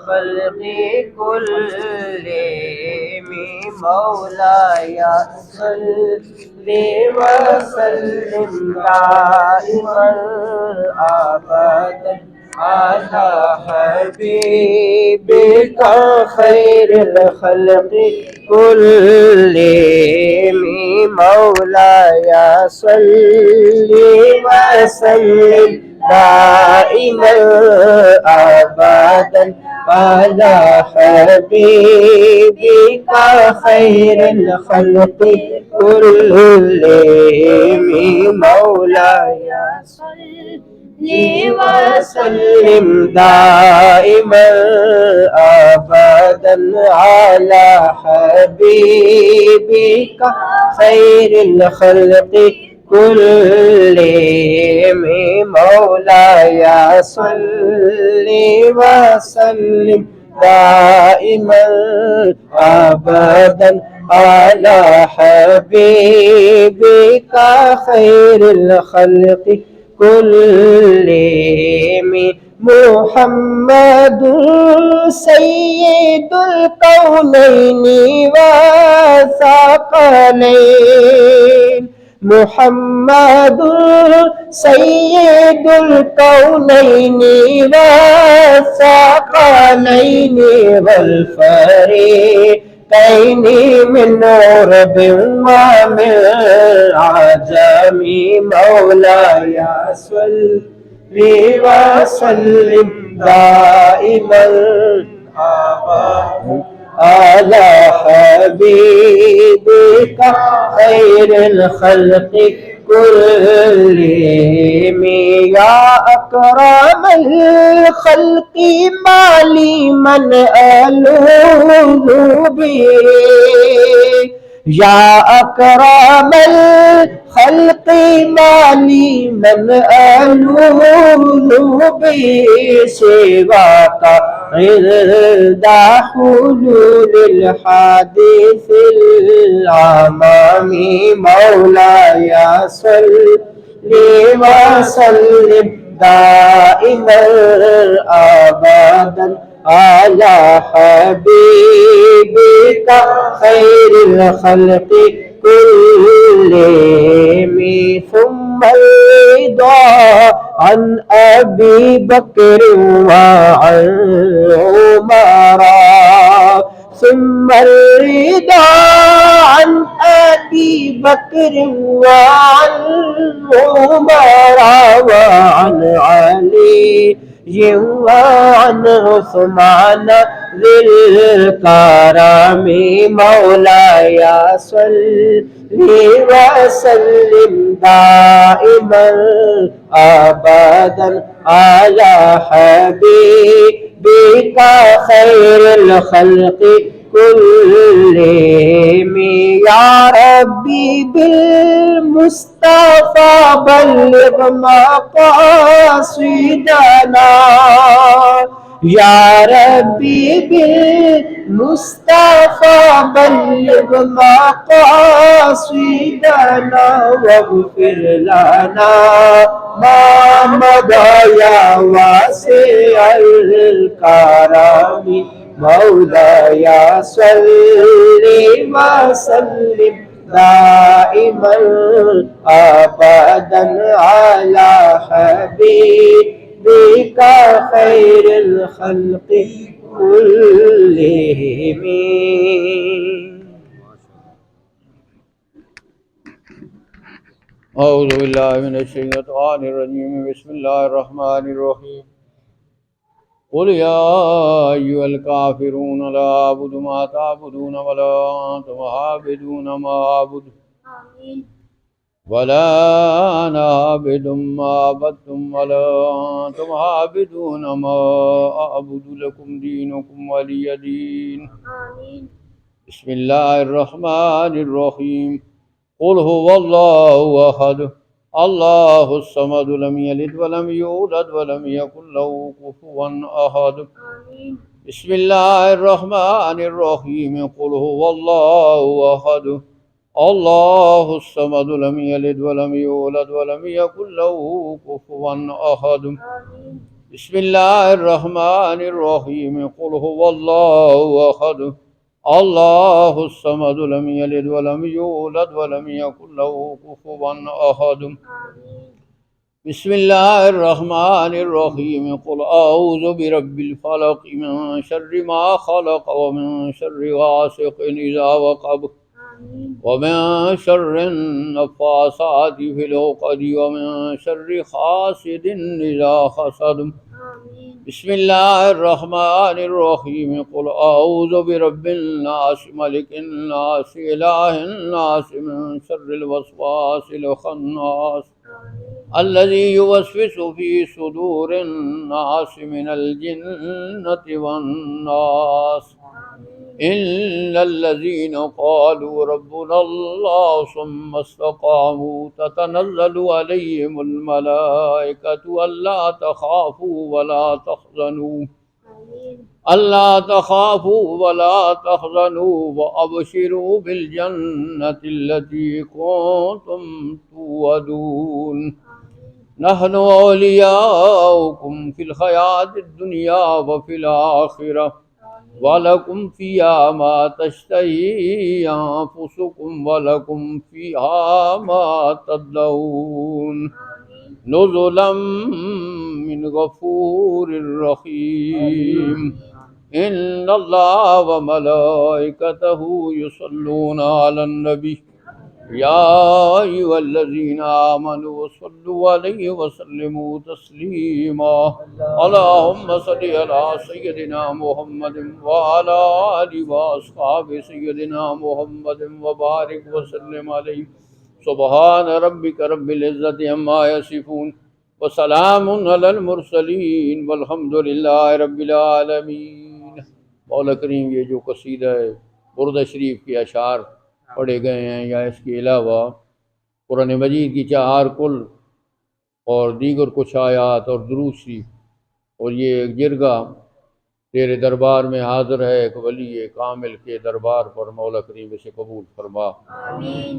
خلق كلهم مولاي صل وسلم دائما ابدا على حبيبك خير الخلق كلهم مولاي صل وسلم دائما ابدا على حبيبك خير الخلق كلهم مولاي صل وسلم دائما ابدا على حبيبك خير الخلق كلهم مولاي صل وسلم دائما ابدا على حبيبك خير الخلق كلهم محمد سيد الكونين والثقلين محمد سيد الكونين والثقلين والفريقين من عرب ومن عجم مولاي صل وسلم دائما ابدا على حبيبك خير الخلق كلهم يا أكرم الخلق ما لي من ألوذ به يا أكرم الخلق ما لي من ألوذ به سواك عند حلول الحادث العمام مولاي صل وسلم دائما ابدا على حبيبك خير الخلق كلهم ثم الرضا عن أبي بكر وعن عمر ثم الرضا عن أبي بكر وعن عمر وعن علي وعن عثمان ذي الكرم مولاي صل وسلم دائما ابدا على حبيبك خير الخلق كلهم يا ربي بالمصطفى بلغ مقاصدنا يا ربي بالمصطفى بلغ مقاصدنا واغفر لنا ما مضى يا واسع الكرم مولاي صل وسلم دائما ابدا على حبيبك خير الخلق كلهم. اعوذ باللہ من الشیطان الرجیم بسم اللہ الرحمن الرحیم قل یا ایھا الکافرون لا اعبد ما تعبدون ولا انتم عابدون ما اعبد ولا انا عابد ما عبدتم ولا انتم عابدون ما اعبد لكم دینکم ولی دین. بسم اللہ الرحمن الرحیم قل هو الله احد الله الصمد لم يلد ولم يولد ولم يكن له كفوا احد. بسم الله الرحمن الرحيم قل هو الله احد الله الصمد لم يلد ولم يولد ولم يكن له كفوا احد. بسم الله الرحمن الرحيم قل هو الله أحد الله الصمد لم يلد ولم يولد ولم يكن له كفوا أحد بسم الله الرحمن الرحيم قل أعوذ برب الفلق من شر ما خلق ومن شر غاسق إذا وقب ومن شر النفاثات في العقد ومن شر حاسد إذا حسد بسم الله الرحمن الرحيم قل أعوذ برب الناس ملك الناس إله الناس من شر الوسواس الخناس الذي يوسوس في صدور الناس من الجنة والناس إلا الذين قالوا ربنا الله ثم استقاموا تتنزل عليهم الملائكة ألا تخافوا ولا تحزنوا وأبشروا بالجنة التي كنتم توعدون نحن أولياؤكم في الحياة الدنيا وفي الآخرة وَلَكُمْ فِيهَا مَا تَشْتَهِي أَنفُسُكُمْ وَلَكُمْ فِيهَا مَا تَدَّعُونَ نُزُلًا مِّنْ غَفُورٍ رَّحِيمٍ إِنَّ اللَّهَ وَمَلَائِكَتَهُ يُصَلُّونَ عَلَى النَّبِيِّ يا أيها الذين آمنوا صلوا عليه وسلموا تسليما اللهم صل على سيدنا محمد وعلى آله وأصحاب سيدنا محمد وبارك وسلم عليه سبحان ربك رب العزة عما يصفون وسلام على المرسلين والحمد لله رب العالمین۔ مولا کریم یہ جو قصیدہ ہے برد شریف کے اشعار پڑھے گئے ہیں یا اس کے علاوہ قرآن مجید کی 4 کل اور دیگر کچھ آیات اور درود شریف اور یہ ایک جرگہ تیرے دربار میں حاضر ہے، ایک ولی کامل کے دربار پر مولا کریم سے قبول فرما آمین۔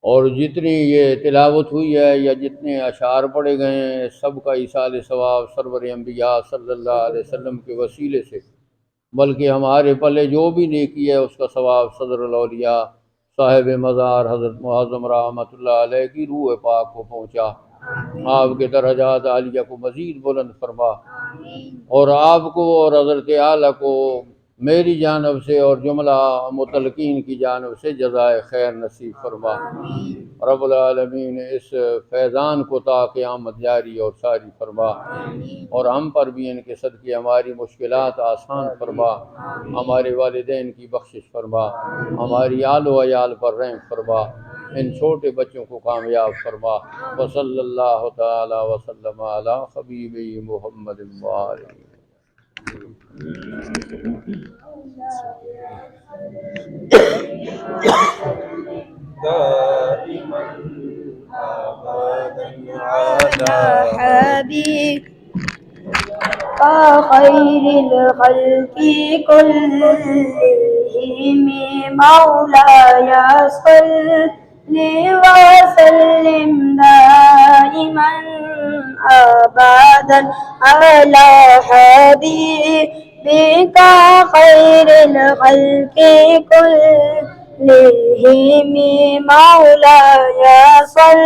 اور جتنی یہ تلاوت ہوئی ہے یا جتنے اشعار پڑھے گئے ہیں سب کا ایصال ثواب سرور انبیاء صلی اللہ علیہ وسلم کے وسیلے سے، بلکہ ہمارے پلے جو بھی نیکی ہے اس کا ثواب صدر الاولیاء صاحب مزار حضرت معظم رحمۃ اللہ علیہ کی روح پاک کو پہنچا، آپ کے درجات عالیہ کو مزید بلند فرما، اور آپ کو اور حضرت اعلیٰ کو میری جانب سے اور جملہ متلقین کی جانب سے جزائے خیر نصیب فرما رب العالمین۔ اس فیضان کو تا قیامت جاری اور ساری فرما، اور ہم پر بھی ان کے صدقے ہماری مشکلات آسان فرما، ہمارے والدین کی بخشش فرما، ہماری آل و عیال پر رحم فرما، ان چھوٹے بچوں کو کامیاب فرما، وصلی اللہ تعالی وسلم علی حبیب محمد وآلہ۔ دائما ابدا على حبيب خير الخلق كلهم مولاي صل وسلم دائما ابدا على حبيبك خير الخلق كلهم مولاي صل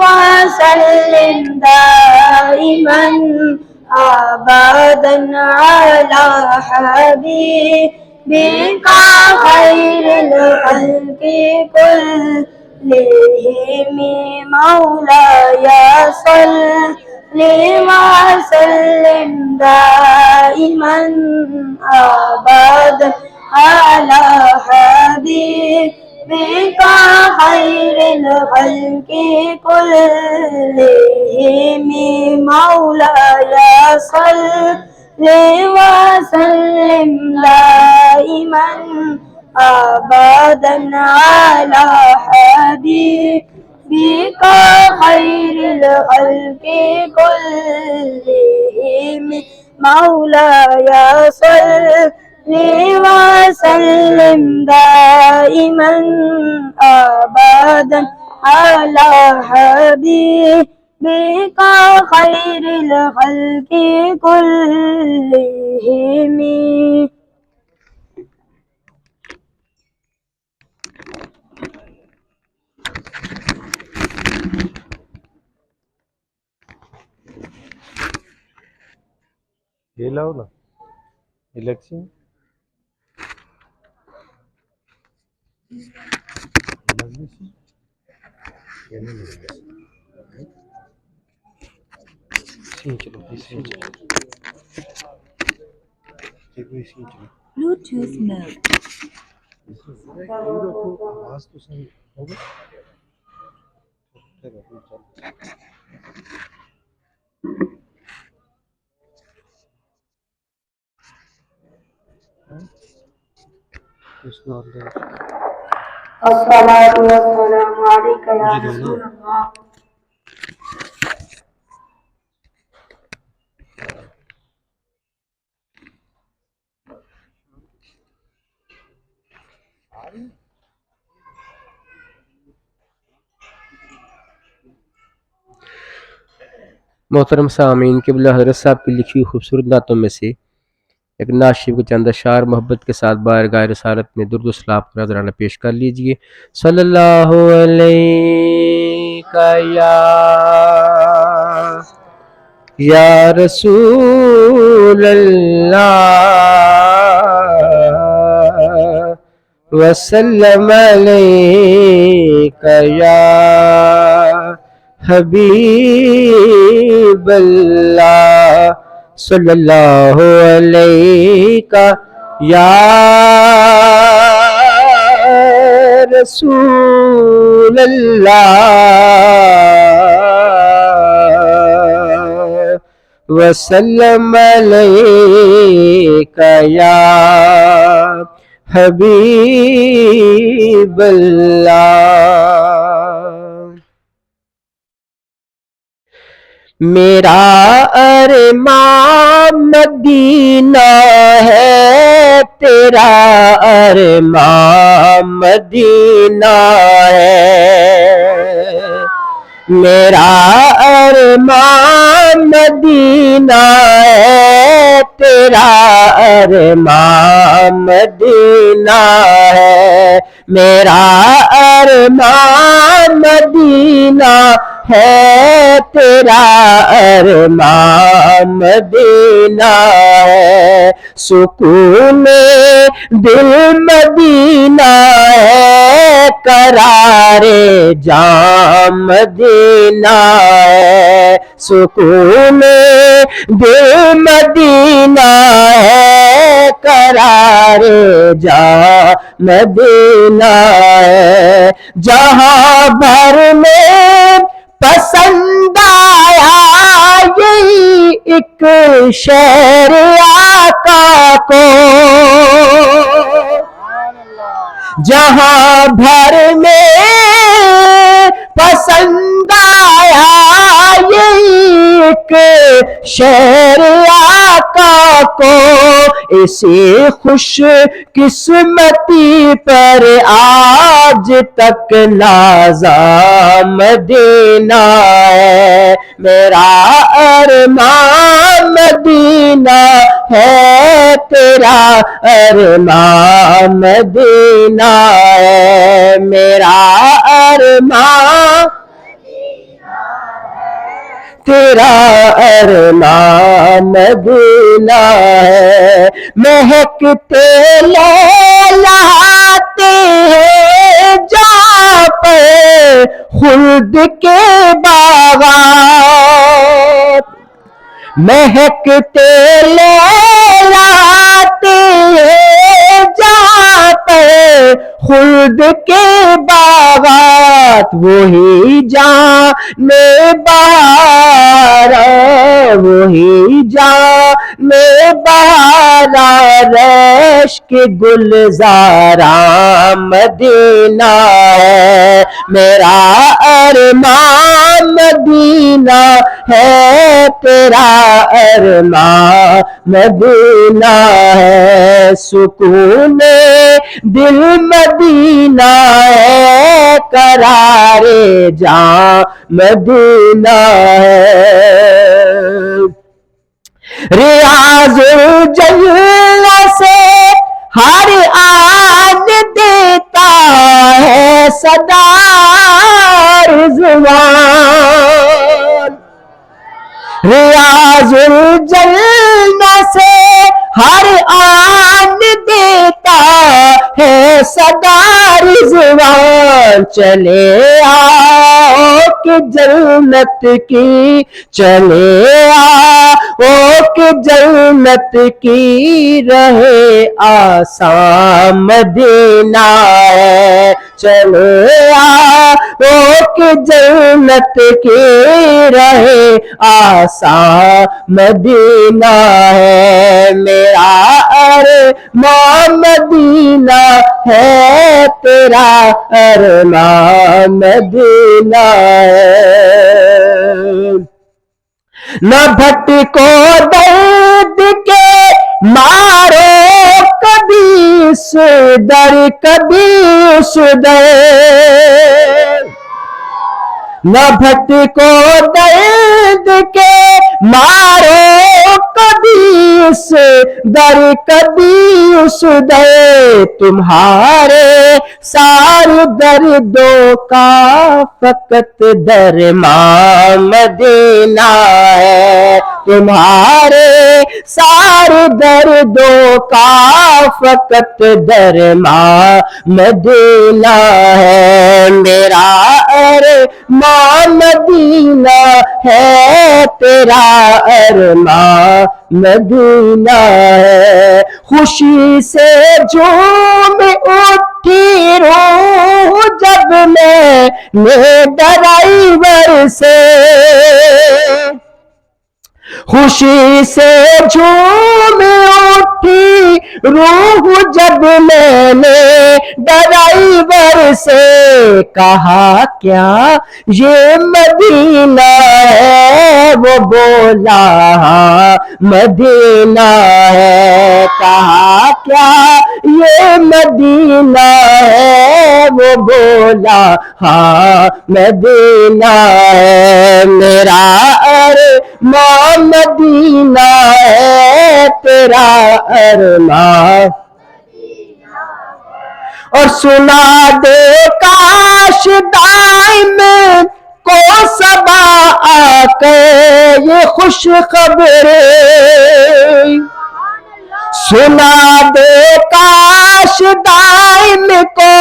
وسلم دائما ابدا على حبيبك خير الخلق كلهم مولاي صل وسلم دائما ابدا على حبيبك خير الخلق كلهم مولاي صل وسلم دائما ابدا على حبيبك خير الخلق كلهم مولاي صل وسلم دائما ابدا على حبيبك بك خير الخلق كلهم. یہ لاؤ نا الیکشن Bluetooth mode. آواز تو صحیح ہوگا. الصلاة والسلام عليك يا رسول الله. محترم سامعین، قبلہ حضرت صاحب کی لکھی ہوئی خوبصورت نعتوں میں سے ایک نعت شریف کے چند اشعار محبت کے ساتھ بارگاہ رسالت میں درود و سلام کا نذرانہ پیش کر لیجئے. صلی اللہ علیہ یا رسول اللہ وسلم علیک یا حبیب اللہ. صلی اللہ علیہ یا رسول اللہ وسلم علیک یا حبیب اللہ. میرا ارمان مدینہ ہے، تیرا ارمان مدینہ ہے. میرا ارمان مدینہ ہے، تیرا ارمان مدینہ ہے. میرا ارمان مدینہ ہے، تیرا ارمان مدینہ ہے. سکون دل مدینہ ہے، قرار جاں مدینہ ہے. سکون دل مدینہ ہے، قرار جاں مدینہ ہے. جہاں بھر میں پسند آیا یہی ایک شہر آقا کو. جہاں بھر میں پسند آیا یہی ایک شہر آقا کو. اسی خوش قسمتی پر آج تک نازاں مدینہ ہے. میرا ارمان مدینہ ہے، تیرا ارمان مدینہ ہے. میرا ارمان تیرا ارمان مدینہ ہے. مہکتے لہلاتے ہیں جہاں پہ خلد کے باغات. مہکتے لہلاتے ہیں جہاں پہ خلد کے باغات. وہی جان بہار، وہی جان بہار ہمارا ریش کے گلزاراں مدینہ ہے، میرا ارمان مدینہ ہے، تیرا ارمان مدینہ ہے، سکون دل مدینہ ہے، قرار جاں مدینہ ہے، ریاض الجنہ سے ہر آن دیتا ہے صدا رضوان، ریاض الجنہ سے ہر آن دیتا ہے صدا رضوان، چلے آؤ کہ جنت کی، چلے آؤ کہ جنت کی رہے آسان مدینہ ہے، چلے آؤ کہ جنت کی رہے آسان مدینہ ہے، میرا ارمان مدینہ ہے، تیرا ارمان مدینہ ہے، نہ بھٹکو درد کے مارو کبھی اس در کبھی اس در، نہ بھٹکو درد کے مارو کبھی اس در کبھی اس در، تمہارے سارے دردوں کا فقط درمان مدینہ ہے، تمہارے سارے دردوں کا فقط درمان مدینہ ہے، میرا ارمان مدینہ ہے، تیرا ارمان مدینہ ہے، خوشی سے جھوم اٹھی روح جب میں نے ڈرائیور سے، خوشی سے جھوم اٹھی روح جب میں نے ڈرائیور سے، کہا کیا یہ مدینہ ہے، وہ بولا ہاں مدینہ ہے، کہا کیا یہ مدینہ ہے، وہ بولا ہاں مدینہ ہے، میرا ارمان مدینہ ہے، تیرا ارمان، اور سنا دے کاش دائم کو صبا آ کے یہ خوش خبر، سنا دے کاش دائم کو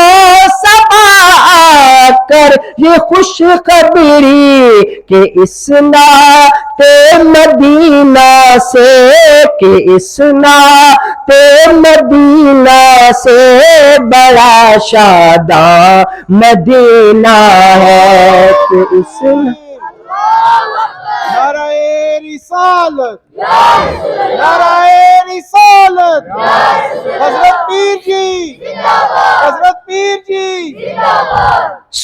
صبا آ کر یہ خوش خبری، کہ اس نعت مدینہ سے، کہ اس نعت مدینہ سے بڑا شاداں مدینہ ہے، کہ اس نعرہ رسالت، نعرہ رسالت، حضرت پیر جی، حضرت پیر جی،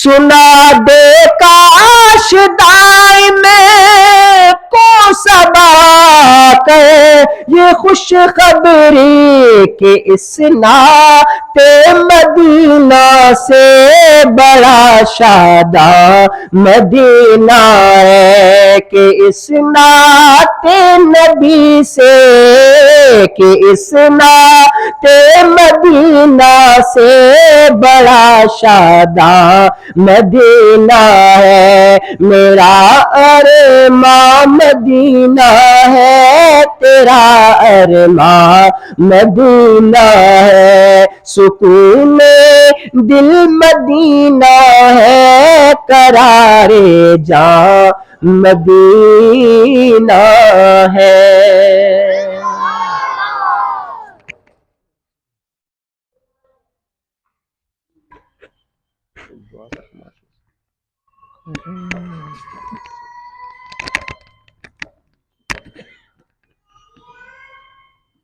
سنا دے کاش دائم کو صبا کر یہ خوش خبری، کہ اس نعت مدینہ سے بڑا شاداں مدینہ ہے، کہ اس نعت نبی سے، کہ اس نعت مدینہ سے بڑا شاداں مدینہ ہے، میرا ارمان مدینہ ہے، تیرا ارمان مدینہ ہے، سکون دل مدینہ ہے، قرار جاں مدینہ ہے۔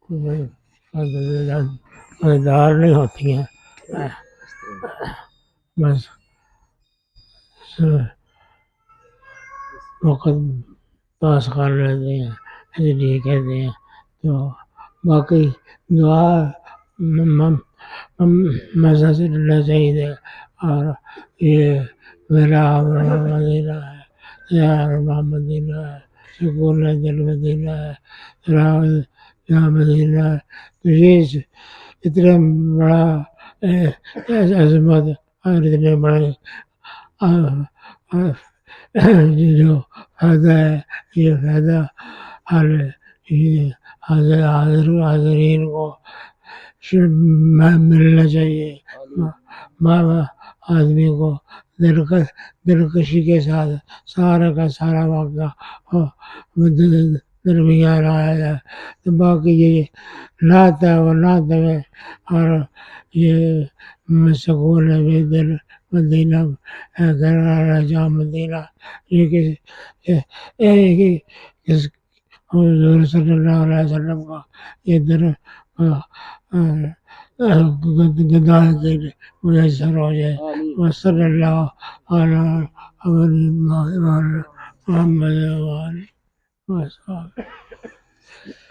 نہیں مزیدار نہیں ہوتی ہیں، بس وقت پاس کر لیتے ہیں، اس لیے کہتے ہیں۔ تو باقی دعا مزہ سے لینا چاہیے، اور یہ میرا مدینہ ہے، یار مدینہ ہے، سکون دل مدینہ ہے، یا مدینہ ہے۔ تو یہ اتنا بڑا عظمت اور اتنے بڑے جو فائدہ ہے، یہ فائدہ ہر حاضرین کو ملنا چاہیے۔ آدمی کو دلکشی کے ساتھ سارا کا سارا واقعہ درمیان آیا ہے۔ تو باقی یہ نعت ہے، وہ نعت میں، اور یہ سکون ہے دل مدینہ ہے، گھر جا مدینہ، یہ حضور صلی اللہ علیہ وسلم کا یہ در گدا کے میسر ہو جائے۔ وصلی اللہ علی محمد وآلہ وصحبہ۔